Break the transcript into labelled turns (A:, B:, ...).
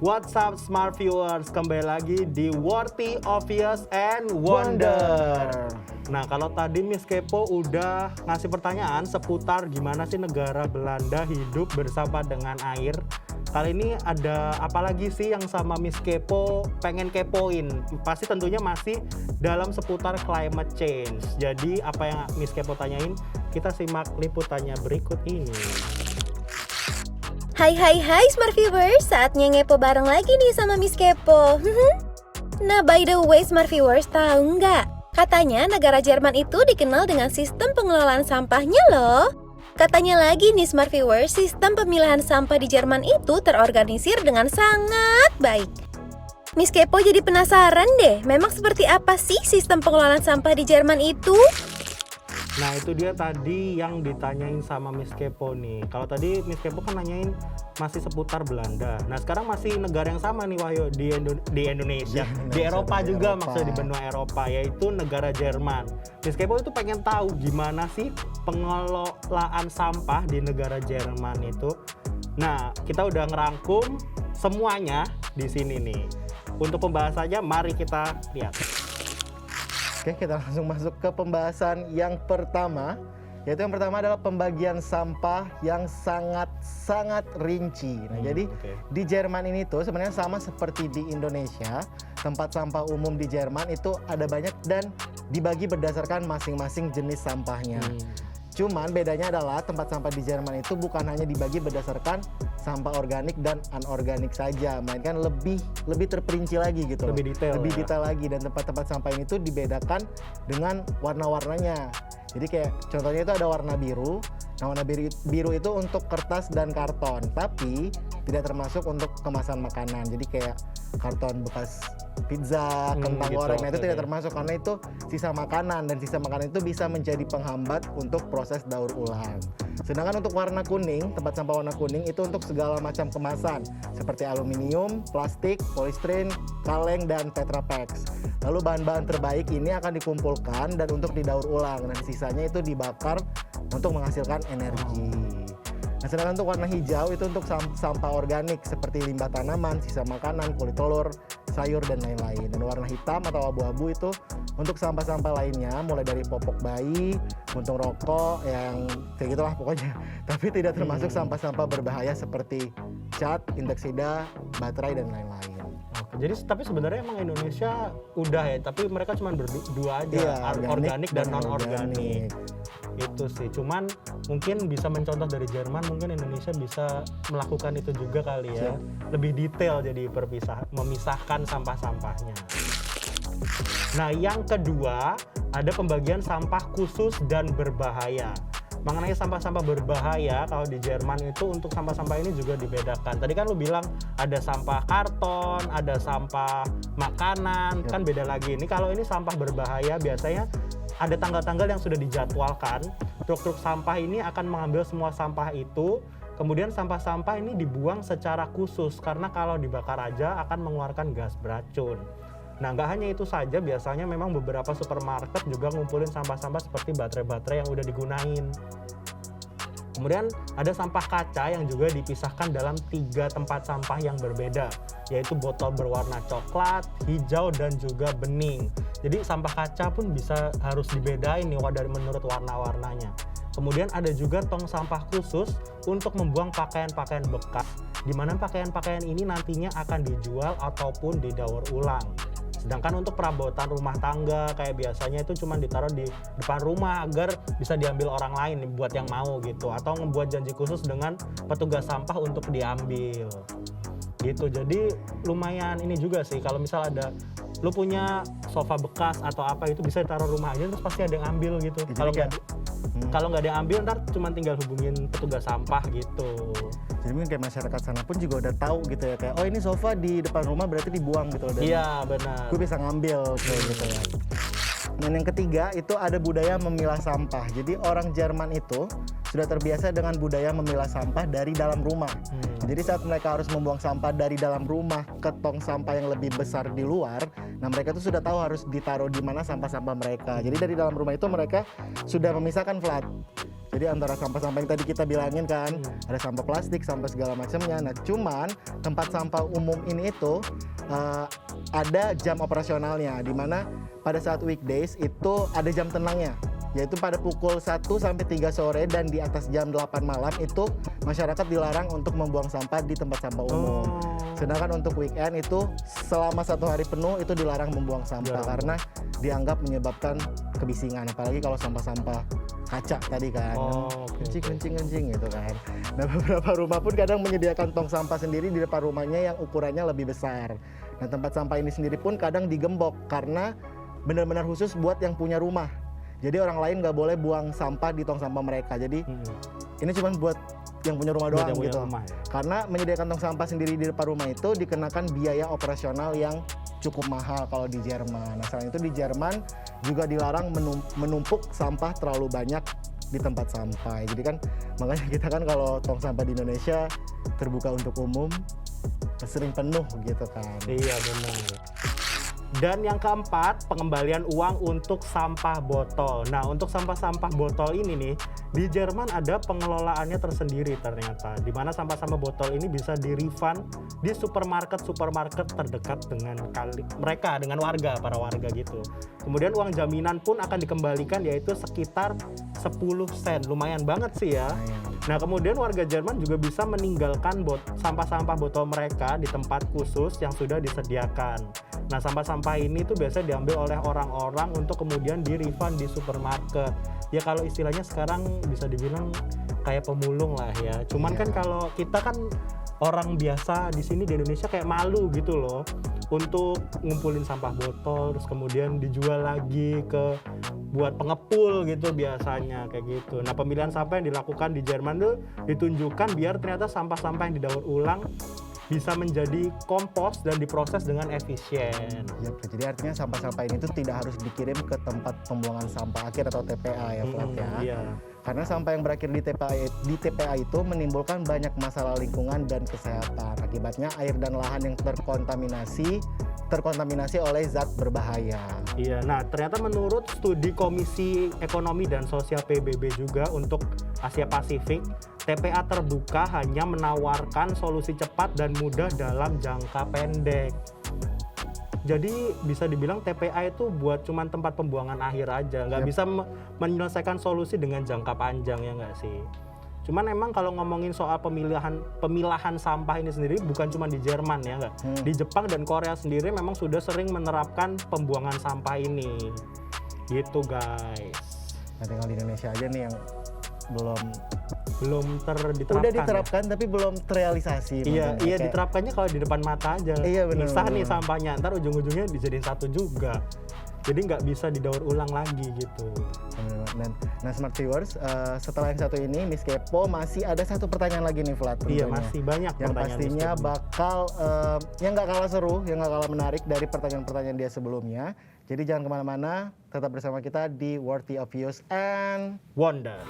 A: What's up smart viewers, kembali lagi di Worthy, Obvious, and Wonder. Nah kalau tadi Miss Kepo udah ngasih pertanyaan seputar gimana sih negara Belanda hidup bersama dengan air. Kali ini ada apa lagi sih yang sama Miss Kepo pengen kepoin? Pasti tentunya masih dalam seputar climate change. Jadi apa yang Miss Kepo tanyain, kita simak liputannya berikut ini.
B: Hai Smart Viewers, saatnya ngepo bareng lagi nih sama Miss Kepo. Nah by the way Smart Viewers, tahu nggak? Katanya negara Jerman itu dikenal dengan sistem pengelolaan sampahnya loh. Katanya lagi nih Smart Viewers, sistem pemilahan sampah di Jerman itu terorganisir dengan sangat baik. Miss Kepo jadi penasaran deh, memang seperti apa sih sistem pengelolaan sampah di Jerman itu?
A: Nah itu dia tadi yang ditanyain sama Miss Kepo nih. Kalau tadi Miss Kepo kan nanyain masih seputar Belanda. Nah sekarang masih negara yang sama nih Wahyu di Indonesia. Di Eropa juga, maksudnya di benua Eropa, yaitu negara Jerman. Miss Kepo itu pengen tahu gimana sih pengelolaan sampah di negara Jerman itu. Nah kita udah ngerangkum semuanya di sini nih. Untuk pembahasannya mari kita lihat.
C: Oke, kita langsung masuk ke pembahasan yang pertama. Yaitu yang pertama adalah pembagian sampah yang sangat rinci. Nah, jadi di Jerman ini tuh sebenarnya sama seperti di Indonesia. Tempat sampah umum di Jerman itu ada banyak dan dibagi berdasarkan masing-masing jenis sampahnya. Cuman bedanya adalah tempat sampah di Jerman itu bukan hanya dibagi berdasarkan sampah organik dan anorganik saja, melainkan lebih terperinci lagi gitu.
A: Lebih
C: detail lagi, dan tempat-tempat sampah ini tuh dibedakan dengan warna-warnanya. Jadi kayak contohnya itu ada warna biru. Nah warna biru itu untuk kertas dan karton, tapi tidak termasuk untuk kemasan makanan. Jadi kayak karton bekas pizza, kentang
A: gitu,
C: goreng, nah itu tidak termasuk karena itu sisa makanan, dan sisa makanan itu bisa menjadi penghambat untuk proses daur ulang. Sedangkan untuk warna kuning, tempat sampah warna kuning itu untuk segala macam kemasan seperti aluminium, plastik, polystyrene, kaleng, dan Tetra Pak. Lalu bahan-bahan terbaik ini akan dikumpulkan dan untuk didaur ulang, dan sisanya itu dibakar untuk menghasilkan energi. Nah, sedangkan untuk warna hijau itu untuk sampah organik seperti limbah tanaman, sisa makanan, kulit telur, sayur, dan lain-lain. Dan warna hitam atau abu-abu itu untuk sampah-sampah lainnya, mulai dari popok bayi, puntung rokok, yang kayak gitulah pokoknya. Tapi tidak termasuk sampah-sampah berbahaya seperti cat, inseksida, baterai, dan lain-lain.
A: Oke, jadi tapi sebenarnya emang Indonesia udah ya, tapi mereka cuma berdua aja,
C: Iya,
A: organik dan non-organik. Itu sih, cuman mungkin bisa mencontoh dari Jerman, mungkin Indonesia bisa melakukan itu juga kali ya. Lebih detail jadi memisahkan sampah-sampahnya. Nah yang kedua ada pembagian sampah khusus dan berbahaya. Mengenai sampah-sampah berbahaya, kalau di Jerman itu untuk sampah-sampah ini juga dibedakan. Tadi kan lu bilang ada sampah karton, ada sampah makanan, kan beda lagi. Ini kalau ini sampah berbahaya biasanya ada tanggal-tanggal yang sudah dijadwalkan. Truk-truk sampah ini akan mengambil semua sampah itu, kemudian sampah-sampah ini dibuang secara khusus karena kalau dibakar aja akan mengeluarkan gas beracun. Nah nggak hanya itu saja, biasanya memang beberapa supermarket juga ngumpulin sampah-sampah seperti baterai-baterai yang udah digunain. Kemudian ada sampah kaca yang juga dipisahkan dalam 3 tempat sampah yang berbeda, yaitu botol berwarna coklat, hijau, dan juga bening. Jadi sampah kaca pun harus dibedain nih dari menurut warna-warnanya. Kemudian ada juga tong sampah khusus untuk membuang pakaian-pakaian bekas, di mana pakaian-pakaian ini nantinya akan dijual ataupun didaur ulang. Sedangkan untuk perabotan rumah tangga kayak biasanya itu cuma ditaruh di depan rumah agar bisa diambil orang lain buat yang mau gitu, atau ngebuat janji khusus dengan petugas sampah untuk diambil gitu. Jadi lumayan ini juga sih, kalau misal ada lu punya sofa bekas atau apa itu bisa ditaruh rumah aja terus pasti ada yang ambil gitu. Kalau nggak ada yang ambil ntar cuma tinggal hubungin petugas sampah gitu.
C: Jadi mungkin kayak masyarakat sana pun juga udah tahu gitu ya, kayak oh ini sofa di depan rumah berarti dibuang gitu.
A: Iya benar.
C: Gue bisa ngambil kayak gitu ya. Dan yang ketiga itu ada budaya memilah sampah. Jadi orang Jerman itu sudah terbiasa dengan budaya memilah sampah dari dalam rumah. Jadi saat mereka harus membuang sampah dari dalam rumah ke tong sampah yang lebih besar di luar, nah mereka tuh sudah tahu harus ditaruh di mana sampah-sampah mereka. Jadi dari dalam rumah itu mereka sudah memisahkan flat. Jadi antara sampah-sampah yang tadi kita bilangin kan, ada sampah plastik, sampah segala macamnya. Nah, cuman tempat sampah umum ini itu ada jam operasionalnya, di mana pada saat weekdays itu ada jam tenangnya, yaitu pada pukul 1 sampai 3 sore dan di atas jam 8 malam itu masyarakat dilarang untuk membuang sampah di tempat sampah umum. Sedangkan untuk weekend itu selama 1 hari penuh itu dilarang membuang sampah karena dianggap menyebabkan kebisingan, apalagi kalau sampah-sampah kaca tadi kan, kencing gitu kan. Nah, beberapa rumah pun kadang menyediakan tong sampah sendiri di depan rumahnya yang ukurannya lebih besar. Nah, tempat sampah ini sendiri pun kadang digembok karena benar-benar khusus buat yang punya rumah. Jadi orang lain nggak boleh buang sampah di tong sampah mereka. Jadi ini cuma buat yang punya rumah doang gitu. Karena menyediakan tong sampah sendiri di depan rumah itu dikenakan biaya operasional yang cukup mahal kalau di Jerman. Nah, selain itu di Jerman juga dilarang menumpuk sampah terlalu banyak di tempat sampah. Jadi kan makanya kita kan kalau tong sampah di Indonesia terbuka untuk umum sering penuh gitu kan.
A: Iya benar. Dan yang keempat, pengembalian uang untuk sampah botol. Nah, untuk sampah-sampah botol ini nih, di Jerman ada pengelolaannya tersendiri ternyata. Di mana sampah-sampah botol ini bisa di-refund di supermarket terdekat dengan mereka, dengan para warga gitu. Kemudian uang jaminan pun akan dikembalikan, yaitu sekitar 10 sen. Lumayan banget sih ya. Nah, kemudian warga Jerman juga bisa meninggalkan sampah-sampah botol mereka di tempat khusus yang sudah disediakan. Nah, sampah-sampah ini tuh biasanya diambil oleh orang-orang untuk kemudian di-refund di supermarket. Ya kalau istilahnya sekarang bisa dibilang kayak pemulung lah ya. Cuman kan kalau kita kan orang biasa di sini di Indonesia kayak malu gitu loh untuk ngumpulin sampah botol terus kemudian dijual lagi ke buat pengepul gitu biasanya kayak gitu. Nah, pemilihan sampah yang dilakukan di Jerman tuh ditunjukkan biar ternyata sampah-sampah yang didaur ulang bisa menjadi kompos dan diproses dengan efisien.
C: Ya, jadi artinya sampah-sampah ini tuh tidak harus dikirim ke tempat pembuangan sampah akhir atau TPA ya, Flat ya.
A: Iya.
C: Karena sampah yang berakhir di TPA itu menimbulkan banyak masalah lingkungan dan kesehatan. Akibatnya air dan lahan yang terkontaminasi oleh zat berbahaya.
A: Iya, nah ternyata menurut studi Komisi Ekonomi dan Sosial PBB juga untuk Asia Pasifik, TPA terbuka hanya menawarkan solusi cepat dan mudah dalam jangka pendek. Jadi bisa dibilang TPA itu buat cuman tempat pembuangan akhir aja, nggak bisa menyelesaikan solusi dengan jangka panjang, ya nggak sih? Cuman emang kalau ngomongin soal pemilahan sampah ini sendiri bukan cuma di Jerman ya nggak? Di Jepang dan Korea sendiri memang sudah sering menerapkan pembuangan sampah ini. Gitu guys.
C: Nah, tinggal di Indonesia aja nih yang belum
A: diterapkan.
C: Udah diterapkan ya? Tapi belum terrealisasi.
A: Iya, diterapkannya kalau di depan mata aja.
C: Iya benar.
A: Misah nih sampahnya, ntar ujung-ujungnya dijadiin satu juga. Jadi nggak bisa didaur ulang lagi gitu.
C: Nah, Smart Viewers, setelah yang satu ini, Miss Kepo masih ada satu pertanyaan lagi nih, Flat.
A: Iya, masih banyak
C: yang
A: pertanyaan. Yang
C: pastinya bakal, yang nggak kalah seru, yang nggak kalah menarik dari pertanyaan-pertanyaan dia sebelumnya. Jadi jangan kemana-mana, tetap bersama kita di Worthy of Use and
A: Wonder.